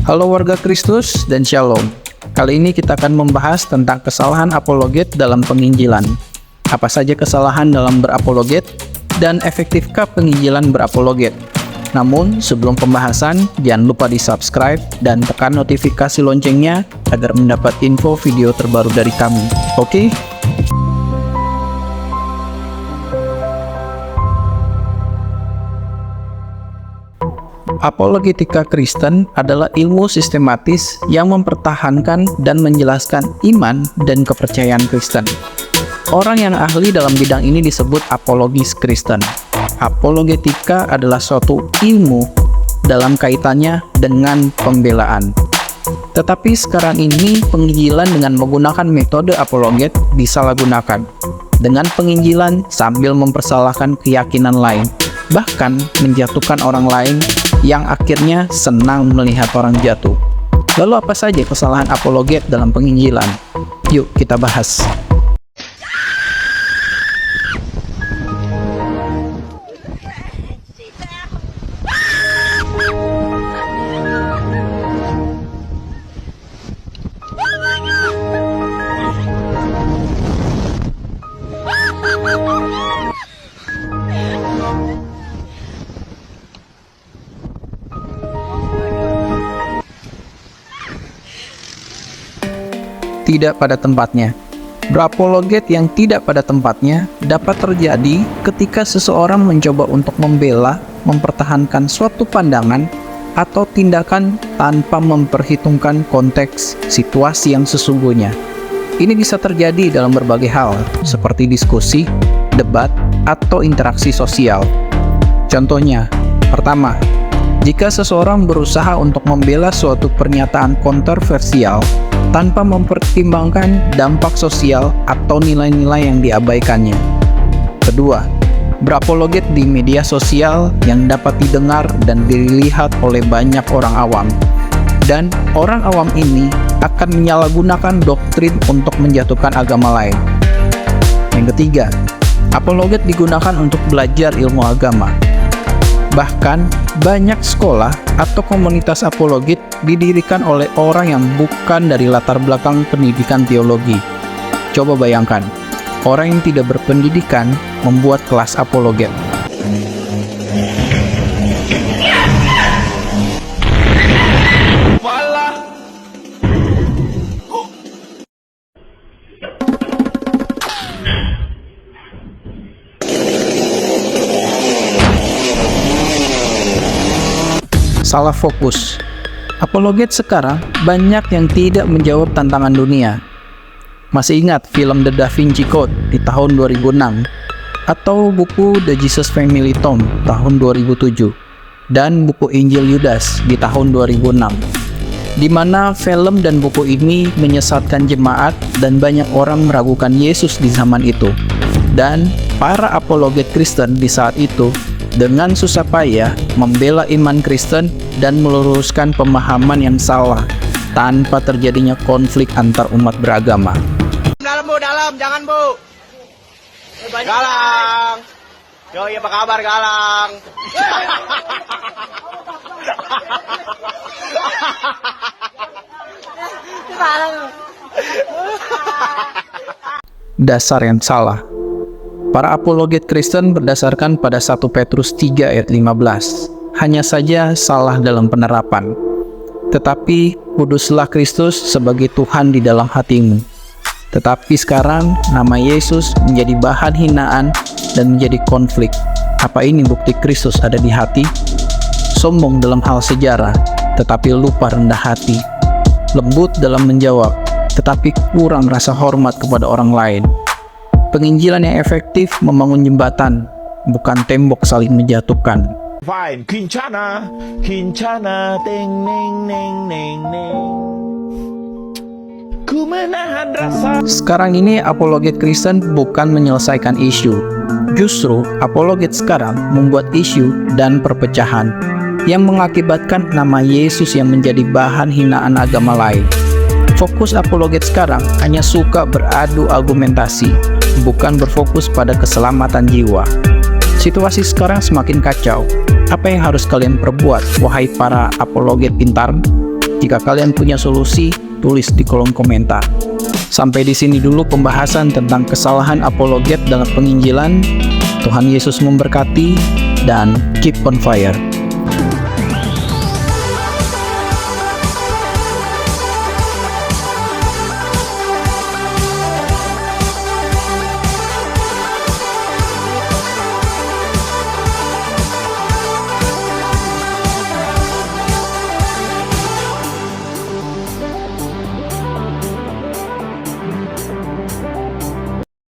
Halo warga Kristus dan Shalom. Kali ini kita akan membahas tentang kesalahan apologet dalam penginjilan. Apa saja kesalahan dalam berapologet dan efektifkah penginjilan berapologet? Namun, sebelum pembahasan, jangan lupa di-subscribe dan tekan notifikasi loncengnya agar mendapat info video terbaru dari kami. Oke? Apologetika Kristen adalah ilmu sistematis yang mempertahankan dan menjelaskan iman dan kepercayaan Kristen. Orang yang ahli dalam bidang ini disebut apologis Kristen. Apologetika adalah suatu ilmu dalam kaitannya dengan pembelaan. Tetapi sekarang ini penginjilan dengan menggunakan metode apologet disalahgunakan dengan penginjilan sambil mempersalahkan keyakinan lain, bahkan menjatuhkan orang lain yang akhirnya senang melihat orang jatuh. Lalu apa saja kesalahan apologet dalam penginjilan? Yuk kita bahas. Tidak pada tempatnya. Berapologet yang tidak pada tempatnya dapat terjadi ketika seseorang mencoba untuk membela, mempertahankan suatu pandangan atau tindakan tanpa memperhitungkan konteks situasi yang sesungguhnya. Ini bisa terjadi dalam berbagai hal, seperti diskusi, debat, atau interaksi sosial. Contohnya, pertama, jika seseorang berusaha untuk membela suatu pernyataan kontroversial tanpa mempertimbangkan dampak sosial atau nilai-nilai yang diabaikannya. Kedua, berapologet di media sosial yang dapat didengar dan dilihat oleh banyak orang awam. Dan orang awam ini akan menyalahgunakan doktrin untuk menjatuhkan agama lain. Yang ketiga, apologet digunakan untuk belajar ilmu agama. Bahkan, banyak sekolah atau komunitas apologet didirikan oleh orang yang bukan dari latar belakang pendidikan teologi. Coba bayangkan, orang yang tidak berpendidikan membuat kelas apologet. Salah fokus. Apologet sekarang banyak yang tidak menjawab tantangan dunia. Masih ingat film The Da Vinci Code di tahun 2006? Atau buku The Jesus Family Tome tahun 2007? Dan buku Injil Yudas di tahun 2006? Di mana film dan buku ini menyesatkan jemaat dan banyak orang meragukan Yesus di zaman itu. Dan para apologet Kristen di saat itu dengan susah payah membela iman Kristen dan meluruskan pemahaman yang salah tanpa terjadinya konflik antar umat beragama. Dalam bu, dalam, jangan bu. Galang. Yoi, apa kabar Galang? Dasar yang salah. Para apologet Kristen berdasarkan pada 1 Petrus 3 ayat 15. Hanya saja salah dalam penerapan. Tetapi kuduslah Kristus sebagai Tuhan di dalam hatimu. Tetapi sekarang nama Yesus menjadi bahan hinaan dan menjadi konflik. Apa ini bukti Kristus ada di hati? Sombong dalam hal sejarah, tetapi lupa rendah hati. Lembut dalam menjawab, tetapi kurang rasa hormat kepada orang lain. Penginjilan yang efektif membangun jembatan, bukan tembok saling menjatuhkan. Fine, kincana, kincana, ting, neng, neng, neng, neng. Ku menahan rasa. Sekarang ini apologet Kristen bukan menyelesaikan isu. Justru apologet sekarang membuat isu dan perpecahan yang mengakibatkan nama Yesus yang menjadi bahan hinaan agama lain. Fokus apologet sekarang hanya suka beradu argumentasi, bukan berfokus pada keselamatan jiwa. Situasi sekarang semakin kacau. Apa yang harus kalian perbuat, wahai para apologet pintar? Jika kalian punya solusi, tulis di kolom komentar. Sampai di sini dulu pembahasan tentang kesalahan apologet dalam penginjilan. Tuhan Yesus memberkati dan keep on fire.